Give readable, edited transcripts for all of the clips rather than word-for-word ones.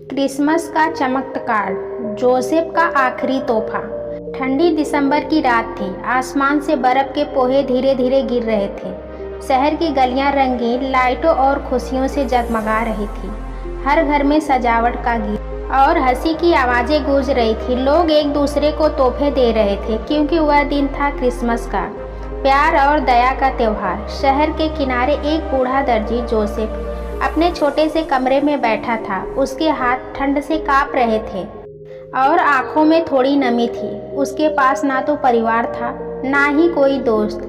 Christmas का चमत्कार, Joseph का आखिरी तोहफा। ठंडी दिसंबर की रात थी। आसमान से बर्फ के पोहे धीरे धीरे गिर रहे थे। शहर की गलियां रंगीन लाइटों और खुशियों से जगमगा रही थी। हर घर में सजावट का गीत और हंसी की आवाज़ें गूंज रही थी। लोग एक दूसरे को तोहफे दे रहे थे क्योंकि वह दिन था क्रिसमस का, प्यार और दया का त्यौहार। शहर के किनारे एक बूढ़ा दर्जी जोसेफ अपने छोटे से कमरे में बैठा था। उसके हाथ ठंड से कांप रहे थे और आंखों में थोड़ी नमी थी। उसके पास ना तो परिवार था, ना ही कोई दोस्त,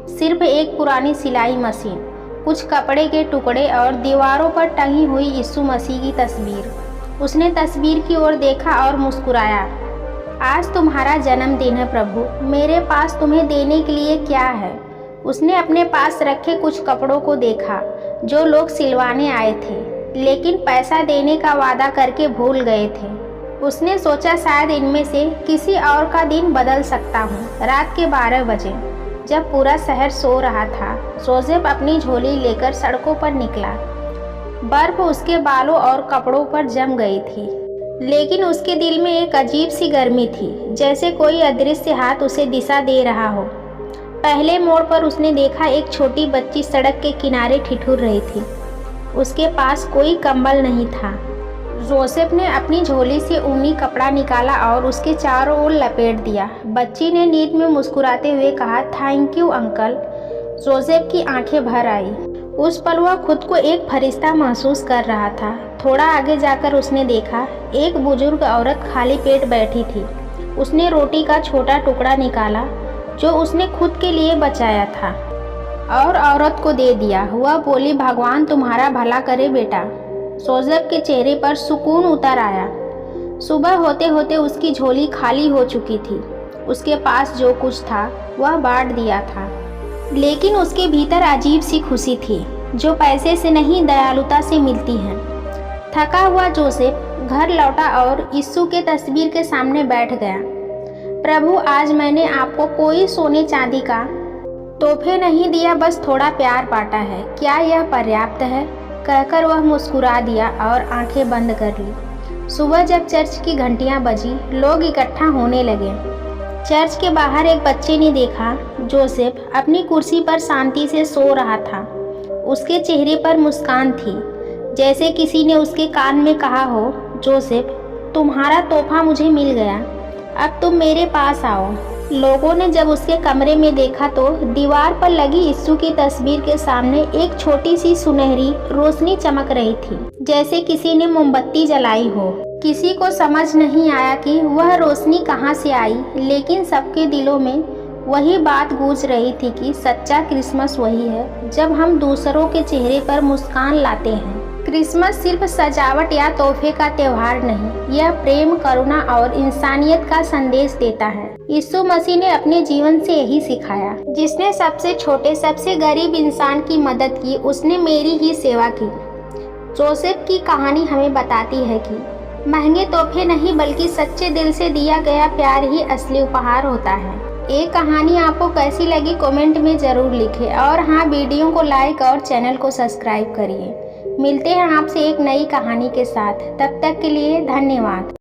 सिर्फ एक पुरानी सिलाई मशीन, कुछ कपड़े के टुकड़े और दीवारों पर टंगी हुई यीशु मसीह की तस्वीर। उसने तस्वीर की ओर देखा और मुस्कुराया। आज तुम्हारा जन्मदिन है प्रभु, मेरे पास तुम्हें देने के लिए क्या है? उसने अपने पास रखे कुछ कपड़ों को देखा जो लोग सिलवाने आए थे, लेकिन पैसा देने का वादा करके भूल गए थे। उसने सोचा शायद इनमें से किसी और का दिन बदल सकता हूँ। रात के 12 बजे जब पूरा शहर सो रहा था, जोसेफ अपनी झोली लेकर सड़कों पर निकला। बर्फ उसके बालों और कपड़ों पर जम गई थी, लेकिन उसके दिल में एक अजीब सी गर्मी थी, जैसे कोई अदृश्य हाथ उसे दिशा दे रहा हो। पहले मोड़ पर उसने देखा एक छोटी बच्ची सड़क के किनारे ठिठुर रही थी। उसके पास कोई कंबल नहीं था। जोसेफ ने अपनी झोली से ऊनी कपड़ा निकाला और उसके चारों ओर लपेट दिया। बच्ची ने नींद में मुस्कुराते हुए कहा, थैंक यू अंकल। जोसेफ की आंखें भर आई। उस पल वह खुद को एक फरिश्ता महसूस कर रहा था। थोड़ा आगे जाकर उसने देखा एक बुजुर्ग औरत खाली पेट बैठी थी। उसने रोटी का छोटा टुकड़ा निकाला जो उसने खुद के लिए बचाया था और औरत को दे दिया। वह बोली, भगवान तुम्हारा भला करे बेटा। जोसेफ के चेहरे पर सुकून उतर आया। सुबह होते होते उसकी झोली खाली हो चुकी थी। उसके पास जो कुछ था वह बांट दिया था, लेकिन उसके भीतर अजीब सी खुशी थी जो पैसे से नहीं, दयालुता से मिलती है। थका हुआ जोसेफ घर लौटा और यीशु के तस्वीर के सामने बैठ गया। प्रभु, आज मैंने आपको कोई सोने चांदी का तोहफे नहीं दिया, बस थोड़ा प्यार बांटा है। क्या यह पर्याप्त है? कहकर वह मुस्कुरा दिया और आंखें बंद कर ली। सुबह जब चर्च की घंटियां बजी, लोग इकट्ठा होने लगे। चर्च के बाहर एक बच्चे ने देखा जोसेफ अपनी कुर्सी पर शांति से सो रहा था। उसके चेहरे पर मुस्कान थी, जैसे किसी ने उसके कान में कहा हो, जोसेफ, तुम्हारा तोहफा मुझे मिल गया, अब तुम मेरे पास आओ। लोगों ने जब उसके कमरे में देखा तो दीवार पर लगी यीशु की तस्वीर के सामने एक छोटी सी सुनहरी रोशनी चमक रही थी, जैसे किसी ने मोमबत्ती जलाई हो। किसी को समझ नहीं आया कि वह रोशनी कहाँ से आई, लेकिन सबके दिलों में वही बात गूंज रही थी कि सच्चा क्रिसमस वही है जब हम दूसरों के चेहरे पर मुस्कान लाते हैं। क्रिसमस सिर्फ सजावट या तोहफे का त्यौहार नहीं, यह प्रेम, करुणा और इंसानियत का संदेश देता है। यीशु मसीह ने अपने जीवन से यही सिखाया। जिसने सबसे छोटे, सबसे गरीब इंसान की मदद की, उसने मेरी ही सेवा की। जोसेफ की कहानी हमें बताती है कि महंगे तोहफे नहीं, बल्कि सच्चे दिल से दिया गया प्यार ही असली उपहार होता है। ये कहानी आपको कैसी लगी कमेंट में ज़रूर लिखें और हाँ, वीडियो को लाइक और चैनल को सब्सक्राइब करिए। मिलते हैं आपसे एक नई कहानी के साथ। तब तक के लिए धन्यवाद।